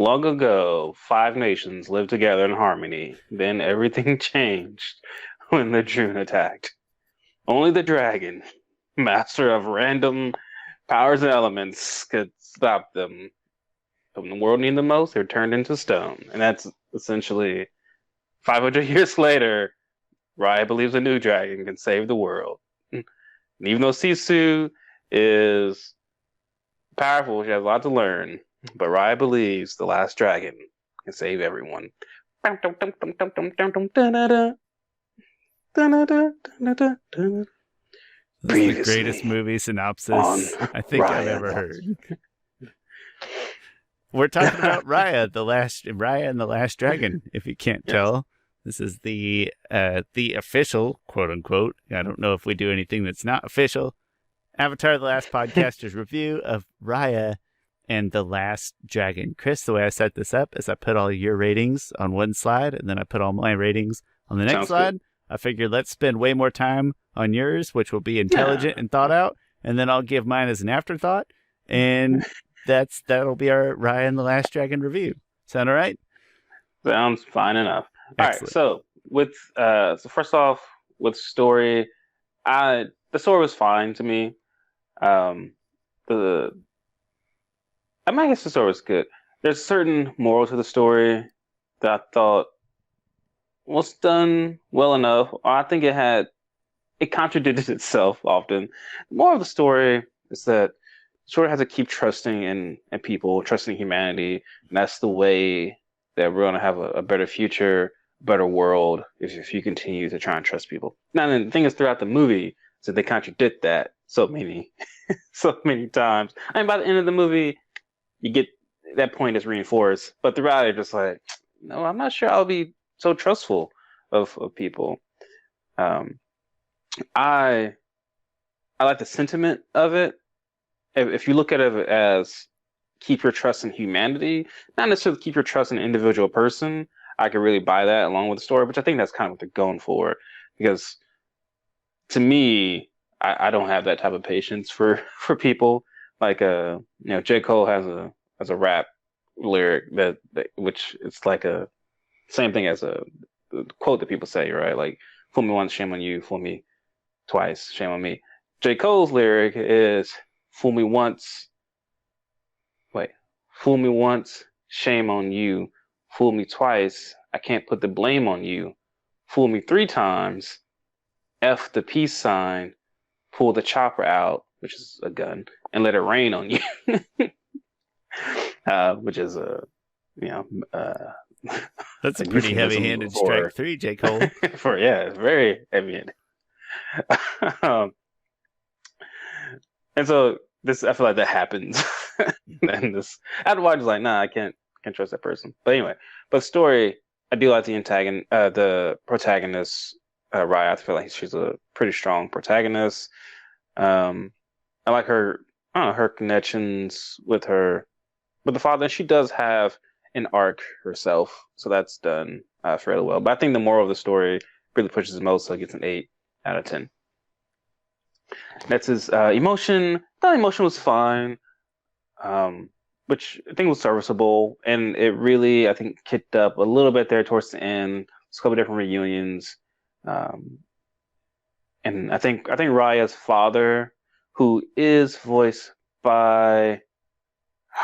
Long ago, 5 nations lived together in harmony. Then everything changed when the June attacked. Only the dragon, master of random powers and elements, could stop them. When the world needed them most, they were turned into stone. And that's essentially 500 years later, Raya believes a new dragon can save the world. And even though Sisu is powerful, she has a lot to learn. But Raya believes the last dragon can save everyone. This is the greatest movie synopsis I think I've ever heard. We're talking about Raya and the Last Dragon. If you can't tell, this is the official, quote unquote. I don't know if we do anything that's not official. Avatar: The Last Podcaster's review of Raya and the Last Dragon. Chris, the way I set this up is I put all your ratings on one slide, and then I put all my ratings on the next slide. Good. I figured let's spend way more time on yours, which will be intelligent and thought out, and then I'll give mine as an afterthought, and that'll be our Raya and the Last Dragon review. Sound all right? Sounds fine enough. Excellent. All right, so with so first off, with story, the story was fine to me. I guess the story was good. There's certain moral to the story that I thought was done well enough. I think it contradicted itself often. The moral of the story is that the story has to keep trusting in people, trusting humanity, and that's the way that we're going to have a better future, better world if you continue to try and trust people. Now, the thing is, throughout the movie, so they contradict that so many times. I mean, by the end of the movie, you get that point is reinforced, but throughout it, just like, no, I'm not sure I'll be so trustful of people. I like the sentiment of it. If you look at it as keep your trust in humanity, not necessarily keep your trust in an individual person, I could really buy that along with the story, which I think that's kind of what they're going for. Because to me, I don't have that type of patience for people. Like J. Cole has a rap lyric that which it's like a same thing as a quote that people say, right? Like, fool me once, shame on you. Fool me twice, shame on me. J. Cole's lyric is fool me once, shame on you. Fool me twice, I can't put the blame on you. Fool me 3 times, F the peace sign, pull the chopper out, which is a gun, and let it rain on you. Which is that's a pretty heavy-handed strike 3, J. Cole. It's very heavy-handed. And so I feel like that happens. And after a while, just like, nah, I can't trust that person. But anyway, story, I do like the protagonist, Raya. I feel like she's a pretty strong protagonist. I like her connections with the father. She does have an arc herself, so that's done fairly well. But I think the moral of the story really pushes the most, so it gets an 8 out of 10. That's his emotion. The emotion was fine, which I think was serviceable, and it really, I think, kicked up a little bit there towards the end. It's a couple different reunions, and I think Raya's father, who is voiced by,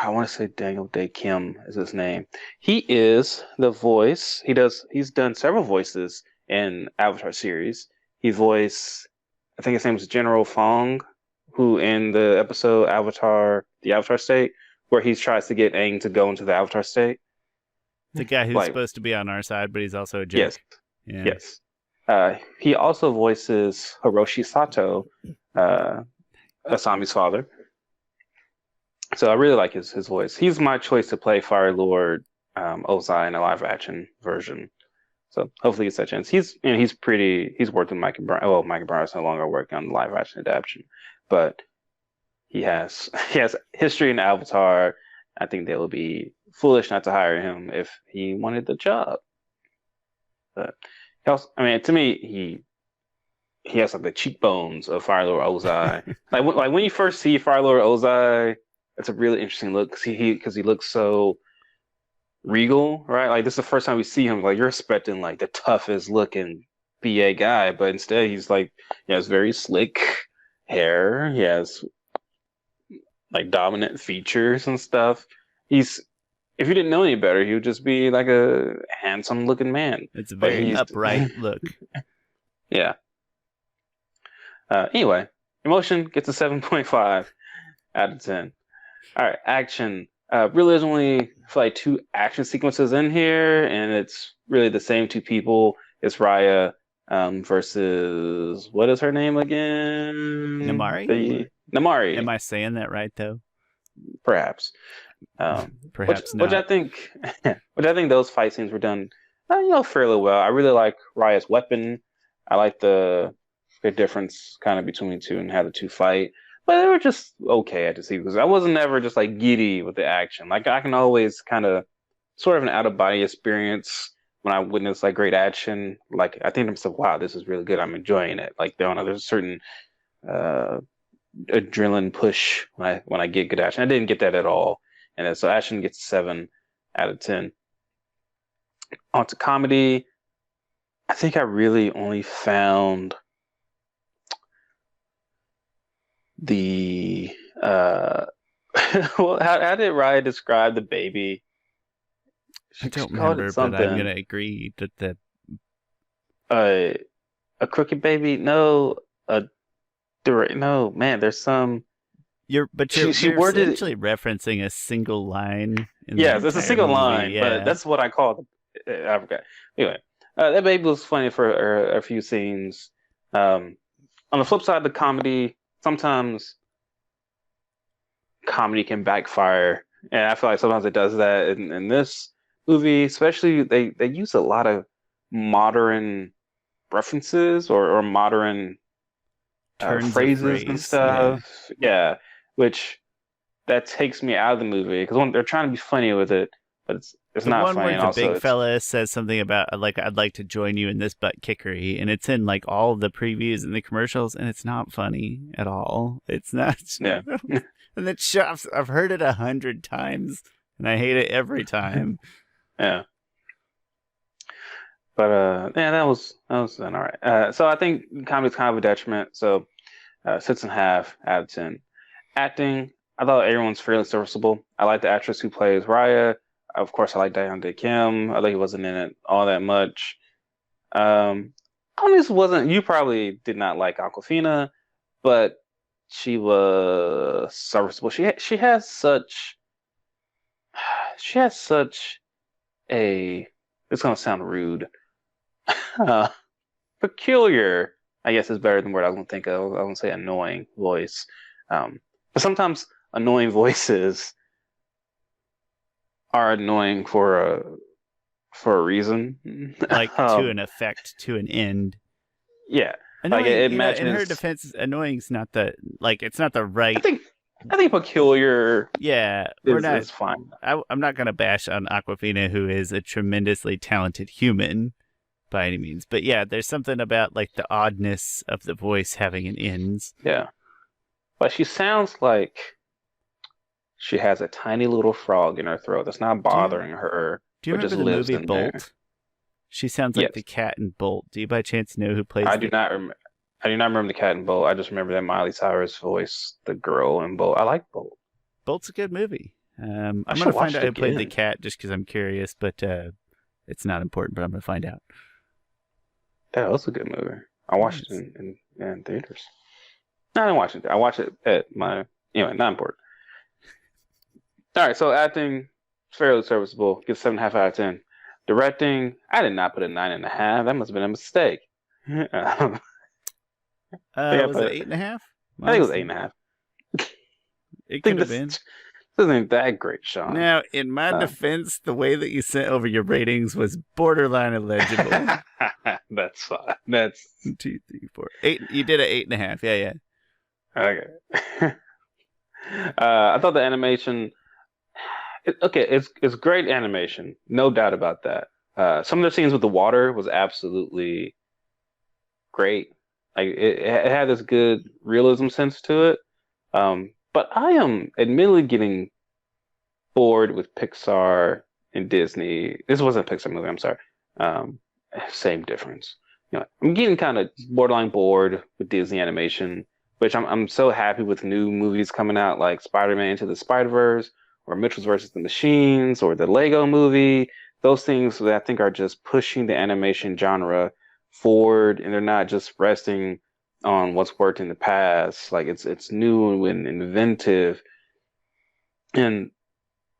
I want to say Daniel Day Kim is his name. He is the voice. He's done several voices in Avatar series. He voiced, I think his name was General Fong, who in the episode The Avatar State, where he tries to get Aang to go into the Avatar State. The guy who's supposed to be on our side, but he's also a jerk. Yes. He also voices Hiroshi Sato, Asami's father. So I really like his voice. He's my choice to play Fire Lord Ozai in a live action version. So hopefully he gets that chance. He's worked with Mike and Bryan. Well, Mike and Bryan is no longer working on the live action adaptation, but he has history in Avatar. I think they would be foolish not to hire him if he wanted the job. But to me, he has like the cheekbones of Fire Lord Ozai. like when you first see Fire Lord Ozai, it's a really interesting look because he looks so regal, right? Like this is the first time we see him. Like you're expecting like the toughest looking BA guy, but instead he's like he has very slick hair. He has like dominant features and stuff. He's if you didn't know any better, he would just be like a handsome looking man. It's a But very upright look. Yeah. Anyway, emotion gets a 7.5 out of 10. All right, action. Really, there's only like 2 action sequences in here, and it's really the same 2 people. It's Raya versus what is her name again? Namari? Namari. Am I saying that right though? Perhaps. Perhaps which I think, those fight scenes were done, fairly well. I really like Raya's weapon. I like the difference kind of between the two and how the two fight. But they were just okay at the sequels. I wasn't ever just like giddy with the action. Like I can always kind of sort of an out of body experience when I witness like great action. Like I think to myself, wow, this is really good. I'm enjoying it. Like there's a certain adrenaline push when I get good action. I didn't get that at all. And so action gets 7 out of 10. On to comedy, I think I really only found the well, how did Raya describe the baby? I don't remember, but I'm gonna agree that a crooked baby. No, no, man. There's some. You're essentially referencing a single line. Yes, it's a single line, yeah. but that's what I call it. I forgot. Anyway, that baby was funny for a few scenes. On the flip side of the comedy, sometimes comedy can backfire, and I feel like sometimes it does that in this movie. Especially, they use a lot of modern references or modern phrases and stuff. Yeah, which that takes me out of the movie because they're trying to be funny with it, but it's not one funny. Where the big fella says something about like I'd like to join you in this butt kickery, and it's in like all the previews and the commercials, and it's not funny at all. It's not. Yeah. And it shops. I've heard it 100 times, and I hate it every time. Yeah. But yeah, that was all right. So I think comedy's kind of a detriment. So 6.5 out of 10. Acting, I thought everyone's fairly serviceable. I like the actress who plays Raya. Of course, I like Diane Kim. Although he wasn't in it all that much. Honestly, wasn't. You probably did not like Awkwafina, but she was serviceable. She has such a. It's gonna sound rude. Peculiar, I guess, is better than what I was gonna think of. I was gonna say annoying voice. But sometimes annoying voices are annoying for a reason. Like to an effect, to an end. Yeah. Annoying, like it matches. In her defense, annoying's not the it's not the right. I think peculiar. Yeah, is fine. I'm not gonna bash on Awkwafina, who is a tremendously talented human by any means, but yeah, there's something about like the oddness of the voice having an ends. Yeah, but she sounds like she has a tiny little frog in her throat that's not bothering her. Do you remember the movie Bolt? There. She sounds like the cat in Bolt. Do you by chance know who plays? I do not remember the cat in Bolt. I just remember that Miley Cyrus voice, the girl in Bolt. I like Bolt. Bolt's a good movie. I'm gonna find out who played the cat just because I'm curious, but it's not important. But I'm gonna find out. That was a good movie. I watched it in theaters. No, I didn't watch it. I watched it at my anyway. Not important. All right, so acting fairly serviceable. Gets 7.5 out of 10. Directing, I did not put a 9.5. That must have been a mistake. Was it 8.5? I think it was 8.5. It could have been. This isn't that great, Shawn. Now, in my defense, the way that you sent over your ratings was borderline illegible. That's fine. That's 2, 3, 4, 8. You did an 8.5. Yeah. Okay. I thought the animation. It's great animation, no doubt about that. Some of the scenes with the water was absolutely great. Like it had this good realism sense to it. But I am admittedly getting bored with Pixar and Disney. This wasn't a Pixar movie. I'm sorry. Um, Same difference. I'm getting kind of borderline bored with Disney animation, which I'm so happy with new movies coming out like Spider-Man Into the Spider-Verse or Mitchell's versus the Machines or the Lego movie. Those things that I think are just pushing the animation genre forward, and they're not just resting on what's worked in the past. Like it's new and inventive, and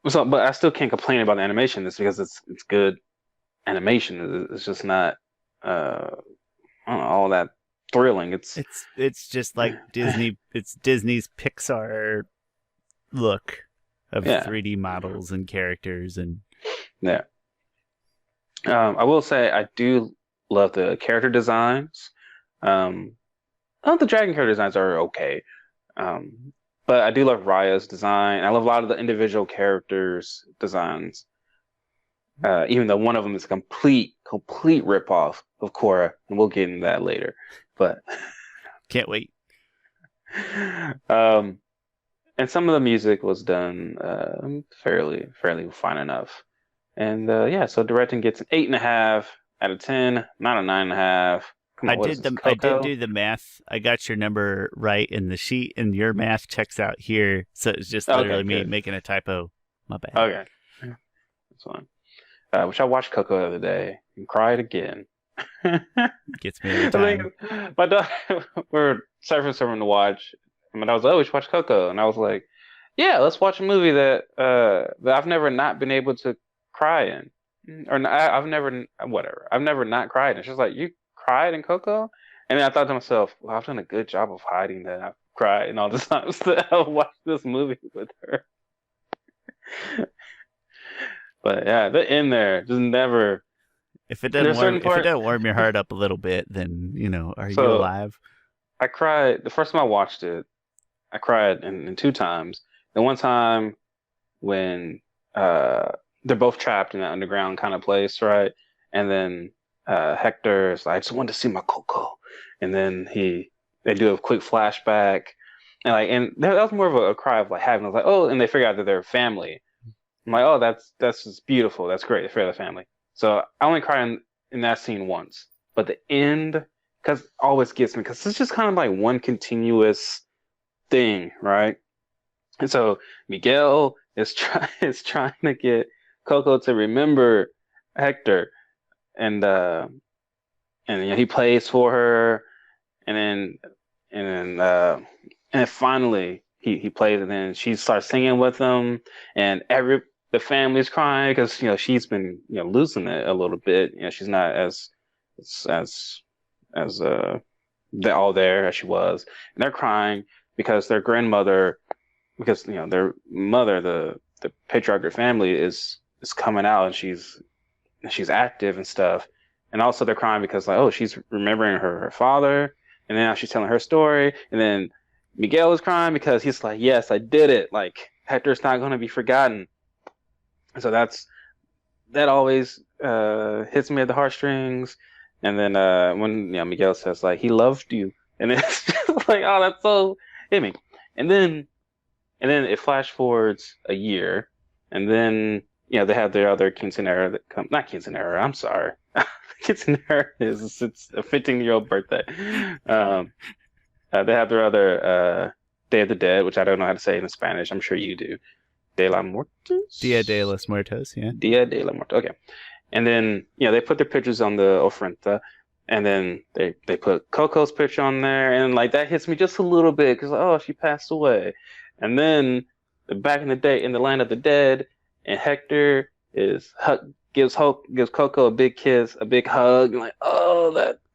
so but I still can't complain about the animation. It's because it's good animation. It's just not I don't know, all that thrilling. It's just like Disney. It's Disney's Pixar look of Yeah, 3D models and characters and yeah. I will say I do love the character designs. Um, the dragon character designs are okay. But I do love Raya's design. I love a lot of the individual characters' designs. Even though one of them is a complete ripoff of Korra, and we'll get into that later. But can't wait. And some of the music was done fairly fine enough. And yeah, so directing gets an 8.5 out of 10, not a 9.5. Come on, I did do the math. I got your number right in the sheet, and your math checks out here. So it's just literally me making a typo. My bad. Okay, that's fine. Which I watched Coco the other day and cried again. Gets me every time. My daughter, we're surfing to watch, and I was like, "Oh, we should watch Coco," and I was like, "Yeah, let's watch a movie that I've never not been able to cry in, or I've never not cried." And she's like, "You cried in Coco?" And then I thought to myself, "Well, I've done a good job of hiding that I've cried and all the times that I watched this movie with her." But yeah, the end there just never. If it doesn't warm your heart up a little bit, then are you alive? I cried the first time I watched it. I cried in 2 times. The one time when they're both trapped in that underground kind of place, right? And then Hector is like, "I just wanted to see my Coco," and then they do a quick flashback, and that was more of a cry of like having. I was like, "Oh," and they figure out that they're family. I'm like, "Oh, that's just beautiful. That's great. They figure out the family." So I only cried in that scene once, but the end, because always gets me, because it's just kind of like one continuous thing, right? And so Miguel is trying to get Coco to remember Hector, and he plays for her, and then finally he plays, and then she starts singing with him, and the family's crying because she's been losing it a little bit. She's not as they're all there as she was, and they're crying because their grandmother, because their mother, the patriarch of their family is coming out, and she's active and stuff, and also they're crying because like, oh, she's remembering her father, and then now she's telling her story, and then Miguel is crying because he's like, yes, I did it, like Hector's not going to be forgotten. So that always hits me at the heartstrings. And then when Miguel says like he loved you, and it's just like, oh, that's so hit me. And then it flash forwards a year, and then they have their other quinceanera that come, not quinceanera, I'm sorry. Quinceanera it's a 15-year-old birthday. They have their other Day of the Dead, which I don't know how to say in Spanish. I'm sure you do. De la Muertos? Dia de los Muertos, yeah. Dia de la Muertos, okay. And then, they put their pictures on the ofrenda, and then they put Coco's picture on there, and like that hits me just a little bit because oh, she passed away. And then back in the day, in the land of the dead, and Hector gives Coco a big kiss, a big hug, and like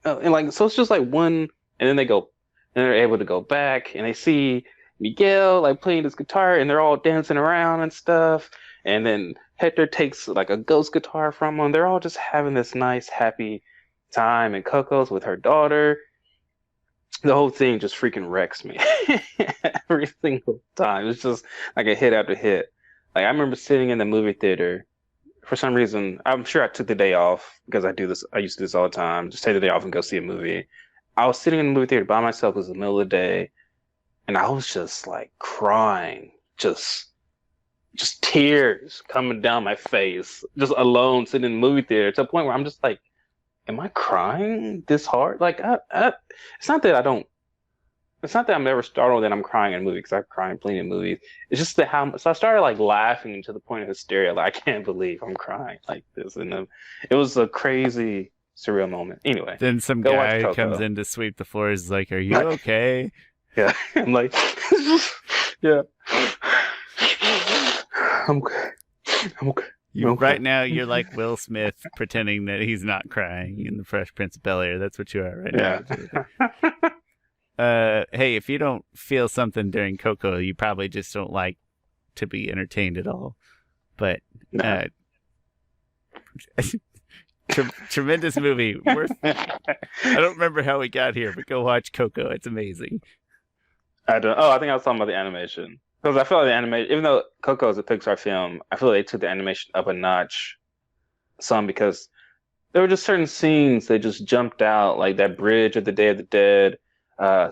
and like so it's just like one, and then they're able to go back, and they see Miguel like playing his guitar, and they're all dancing around and stuff. And then Hector takes like a ghost guitar from them. They're all just having this nice, happy time. And Coco's with her daughter. The whole thing just freaking wrecks me every single time. It's just like a hit after hit. Like I remember sitting in the movie theater. For some reason, I'm sure I took the day off because I do this. I used to do this all the time. Just take the day off and go see a movie. I was sitting in the movie theater by myself. It was the middle of the day. And I was just like crying, just just tears coming down my face, just alone sitting in the movie theater to a point where I'm just like, am I crying this hard? Like, it's not that I don't. It's not that I'm ever startled that I'm crying in a movie because I cry in plenty of movies. It's just that how. So I started like laughing to the point of hysteria. Like, I can't believe I'm crying like this, and it was a crazy, surreal moment. Anyway, Then some go watch guy Coco. comes in to sweep the floors. Is like, "Are you okay?" Yeah, I'm like, yeah, I'm okay. I'm okay. Right now, you're like Will Smith pretending that he's not crying in The Fresh Prince of Bel-Air. That's what you are right now. Hey, if you don't feel something during Coco, you probably just don't like to be entertained at all. But tremendous movie. I don't remember how we got here, but go watch Coco. It's amazing. I think I was talking about the animation. Because I feel like the animation, even though Coco is a Pixar film, I feel like they took the animation up a notch some because there were just certain scenes that just jumped out, like that bridge of the Day of the Dead,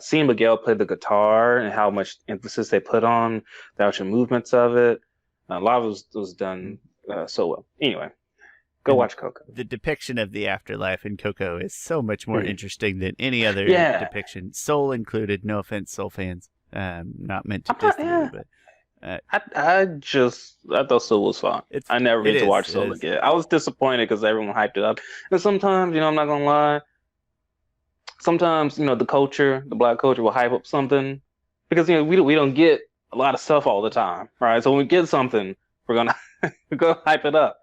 seeing Miguel play the guitar and how much emphasis they put on the actual movements of it. A lot of it was done so well. Anyway, go watch Coco. The depiction of the afterlife in Coco is so much more interesting than any other depiction, Soul included. No offense, Soul fans. Not meant to diss the movie, but I thought Soul was fun. I never need to watch Soul again. I was disappointed because everyone hyped it up, and sometimes, I'm not gonna lie. Sometimes, the culture, the Black culture, will hype up something because we don't get a lot of stuff all the time, right? So when we get something, we're gonna hype it up.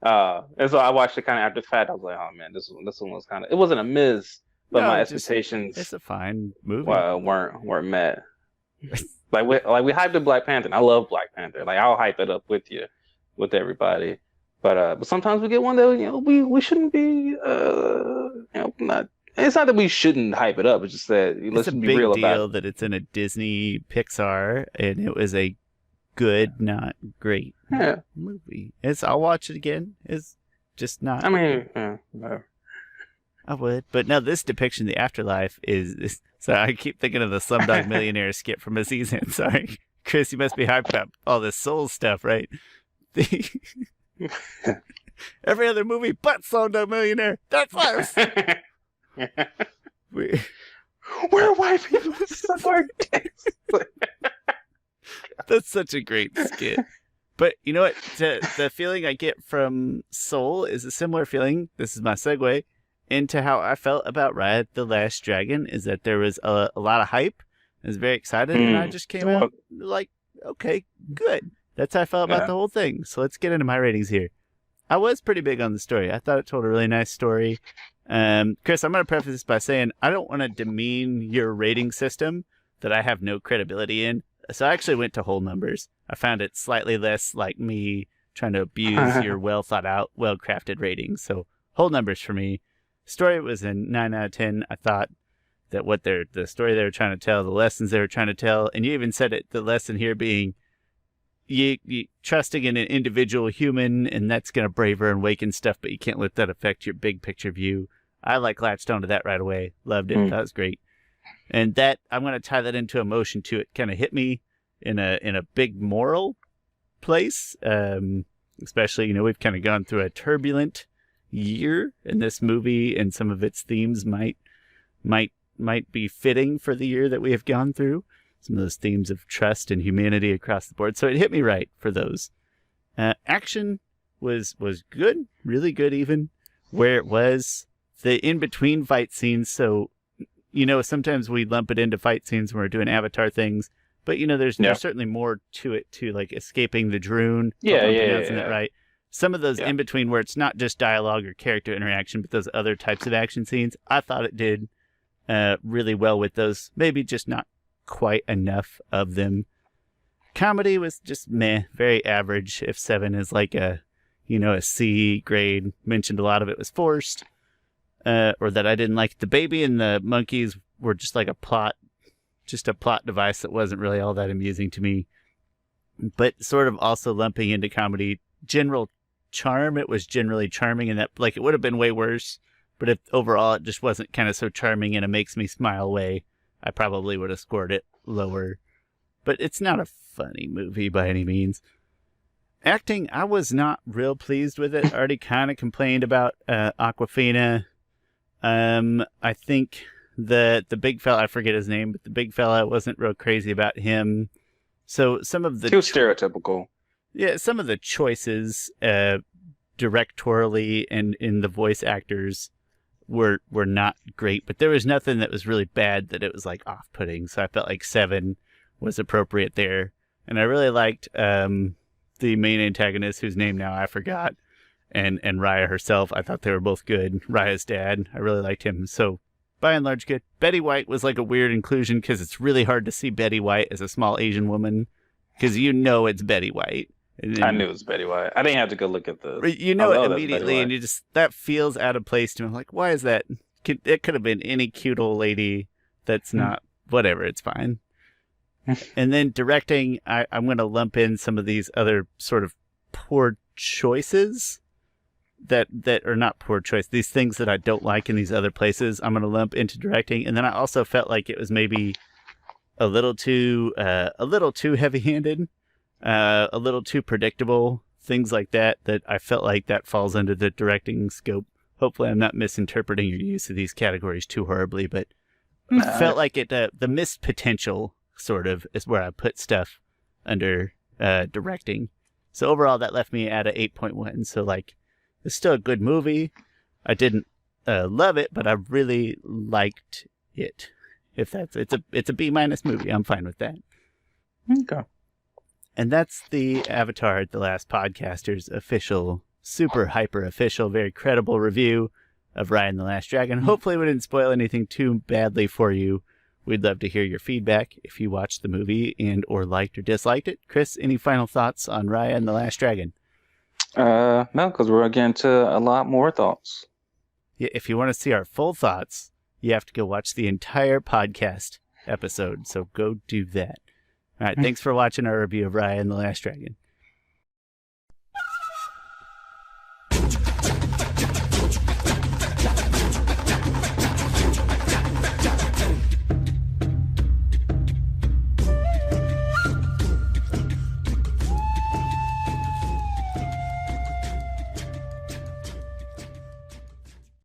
And so I watched it kind of after the fact. I was like, oh man, this one was kind of. It wasn't a miss, but my expectations. It's a fine movie. Weren't met. Like we hyped up Black Panther. And I love Black Panther. Like I'll hype it up with you, with everybody. But sometimes we get one that we shouldn't be not. It's not that we shouldn't hype it up. It's just that let's be real about it. It's a big deal that it's in a Disney Pixar and it was a good, not great movie. I'll watch it again. It's just not. I mean, no. I would, but no. This depiction of the afterlife is. So I keep thinking of the Slumdog Millionaire skit from Aziz Ansari. Sorry, Chris, you must be hyped about all this soul stuff, right? Every other movie but Slumdog Millionaire. That's us. We're white people. That's such a great skit. But you know what? The feeling I get from Soul is a similar feeling. This is my segue into how I felt about Raya the Last Dragon, is that there was a lot of hype. I was very excited, and I just came out like, okay, good. That's how I felt about the whole thing. So let's get into my ratings here. I was pretty big on the story. I thought it told a really nice story. Chris, I'm going to preface this by saying I don't want to demean your rating system that I have no credibility in. So I actually went to whole numbers. I found it slightly less like me trying to abuse your well thought out, well crafted ratings. So whole numbers for me. Story was a 9 out of 10. I thought that the story they were trying to tell, the lessons they were trying to tell, and you even said it, the lesson here being you trusting in an individual human, and that's going to braver and waken stuff, but you can't let that affect your big picture view. I latched onto that right away. Loved it. That was great. And that, I'm going to tie that into emotion too. It kind of hit me in a big moral place. Especially, we've kind of gone through a turbulent year, and this movie and some of its themes might be fitting for the year that we have gone through. Some of those themes of trust and humanity across the board. So it hit me right for those. Action was good, really good even. Where it was the in-between fight scenes. So, sometimes we lump it into fight scenes when we're doing Avatar things. But, there's certainly more to it, too, like escaping the Droon. Pronouncing that right. Some of those in between where it's not just dialogue or character interaction, but those other types of action scenes, I thought it did really well with those. Maybe just not quite enough of them. Comedy was just meh, very average. If 7 is like a C grade, mentioned a lot of it was forced, or that I didn't like. The baby and the monkeys were just like a plot device that wasn't really all that amusing to me. But sort of also lumping into comedy, general charm, it was generally charming in that, like, it would have been way worse, but if overall it just wasn't kind of so charming in a makes me smile way, I probably would have scored it lower. But it's not a funny movie by any means. Acting, I was not real pleased with it. I already kind of complained about Awkwafina. I think the big fella, I forget his name, but the big fella, I wasn't real crazy about him. So some of the... Too stereotypical. Yeah, some of the choices directorially and in the voice actors were not great, but there was nothing that was really bad that it was like off-putting. So I felt like 7 was appropriate there. And I really liked the main antagonist, whose name now I forgot, and Raya herself. I thought they were both good. Raya's dad, I really liked him. So by and large, good. Betty White was like a weird inclusion because it's really hard to see Betty White as a small Asian woman because it's Betty White. I knew it was Betty White. I didn't have to go look at the... You know it immediately, and you just... That feels out of place to me. I'm like, why is that? It could have been any cute old lady that's not... Whatever, it's fine. And then directing, I'm going to lump in some of these other sort of poor choices that are not poor choice. These things that I don't like in these other places, I'm going to lump into directing. And then I also felt like it was maybe a little too heavy-handed, a little too predictable, things like that I felt like that falls under the directing scope. Hopefully I'm not misinterpreting your use of these categories too horribly, but I felt like the missed potential sort of is where I put stuff under directing. So overall that left me at a 8.1. So like, it's still a good movie. I didn't love it, but I really liked it. It's a B- movie. I'm fine with that. Okay. And that's the Avatar: The Last Podcaster's official, super hyper official, very credible review of Raya and the Last Dragon. Hopefully we didn't spoil anything too badly for you. We'd love to hear your feedback if you watched the movie and or liked or disliked it. Chris, any final thoughts on Raya and the Last Dragon? No, because we're getting into a lot more thoughts. Yeah, if you want to see our full thoughts, you have to go watch the entire podcast episode. So go do that. All right, thanks for watching our review of Raya and the Last Dragon.